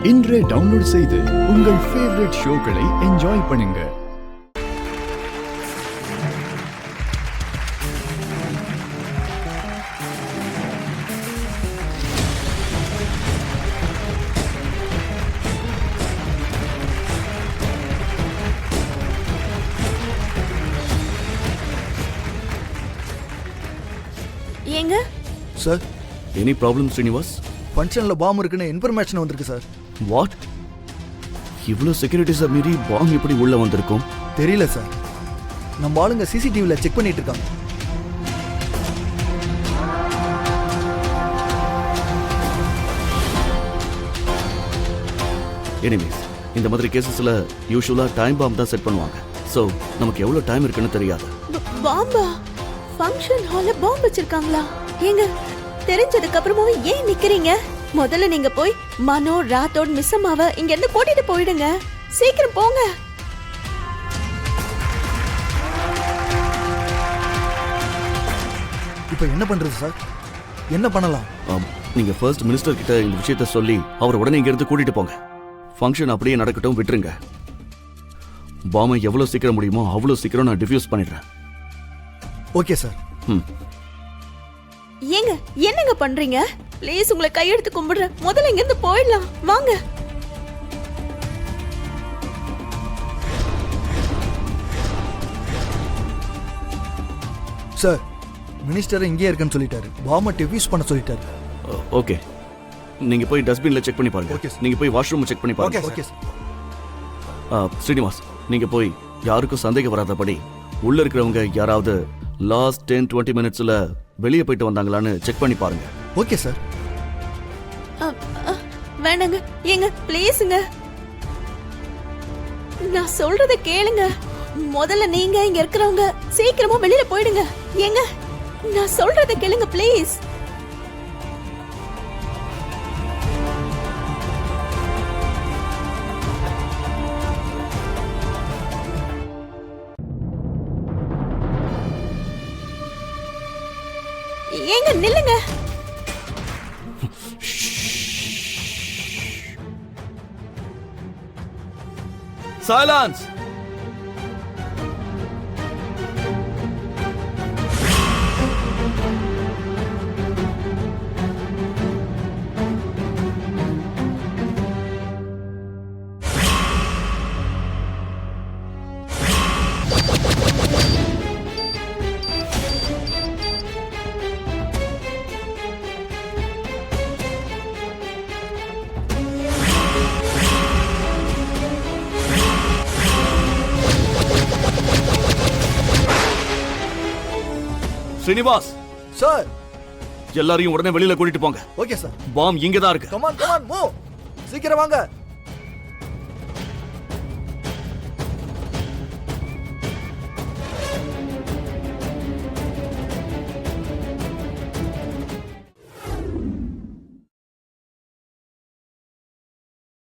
இன்றே டவுன்லோட் செய்து உங்கள் ஃபேவரட் ஷோக்களை என்ஜாய் பண்ணுங்க. ஏங்க சார், எனி ப்ராப்ளம் ஸ்ரீனிவாஸ்? ஃபங்க்ஷனில் பாம் இருக்குன்னு இன்ஃபர்மேஷன் வந்திருக்கு சார். வாட்? இவ்வளோ செக்யூரிட்டிஸை மீறி பாம் எப்படி உள்ள வந்திருக்கும்? தெரியல சார். நம்ம ஆளுங்க சிசிடிவியில் செக் பண்ணிட்டு இருக்காங்க. எனிவேஸ், இந்த மாதிரி கேசஸில் யூஸ்வலாக டைம் பாம் தான் செட் பண்ணுவாங்க. ஸோ நமக்கு எவ்வளோ டைம் இருக்குன்னு தெரியாது. பாம்பா? ஃபங்க்ஷன் ஹால்ல பாம்பு வச்சிருக்காங்களா? ஏங்க தெரிஞ்சதுக்கு அப்புறமும் ஏன் நிக்கிறீங்க? முதல்ல நீங்க போய் மனோ, ராத்தோட், மிஸ் அம்மாவை இங்க இருந்து கூட்டிட்டு போயிடுங்க. சீக்கிரம் போங்க. இப்போ என்ன பண்றது சார்? என்ன பண்ணலாம்? நீங்கள் ஃபர்ஸ்ட் மினிஸ்டர் கிட்ட இந்த விஷயத்த சொல்லி அவர் உடனே இங்கேருந்து கூட்டிட்டு போங்க. ஃபங்க்ஷன் அப்படியே நடக்கட்டும், விட்டுருங்க. பாமை எவ்வளோ சீக்கிரம் முடியுமோ அவ்வளோ சீக்கிரம் நான் டிஃப்யூஸ் பண்ணிடுறேன். Okay sir. ஏங்க என்னங்க பண்றீங்க? ப்ளீஸ் உங்களை கையெடுத்து கும்பிடுறேன். முதல்ல இங்க இருந்து போயிடலாம். வாங்க. சார், மினிஸ்டர் இங்கேயே இருக்குன்னு சொல்லிட்டாரு. பாமை டிஃப்யூஸ் பண்ண சொல்லிட்டாரு. ஓகே, நீங்கள் போய் டஸ்ட்பினில் செக் பண்ணி பாருங்க. Okay sir. நீங்கள் போய் வாஷ்ரூம் செக் பண்ணி பாருங்க. Okay sir. ஸ்ரீனிவாஸ், நீங்கள் போய் யாருக்கும் சந்தேகம் வராதபடி உள்ள இருக்கிறவங்க யாராவது லாஸ்ட் 10-20 மினிட்ஸில் வெளியே போயிட்டு வந்தாங்களான்னு செக் பண்ணி பாருங்க. Okay sir. வேணாங்க. ஏங்க ப்ளீஸ்ங்க, நான் சொல்றத கேளுங்க. முதல்ல நீங்க இங்க இருக்கிறவங்க சீக்கிரமா வெளியில போயிடுங்க. ஏங்க நான் சொல்றத கேளுங்க ப்ளீஸ். ஏங்க நில்லுங்க. சைலன்ஸ். ஸ்ரீனிவாஸ் சார், எல்லாரையும் உடனே வெளியில கூட்டிட்டு போங்க. Okay sir. பாம் இங்க தான் இருக்கு. Come on move. சீக்கிரம் வாங்க.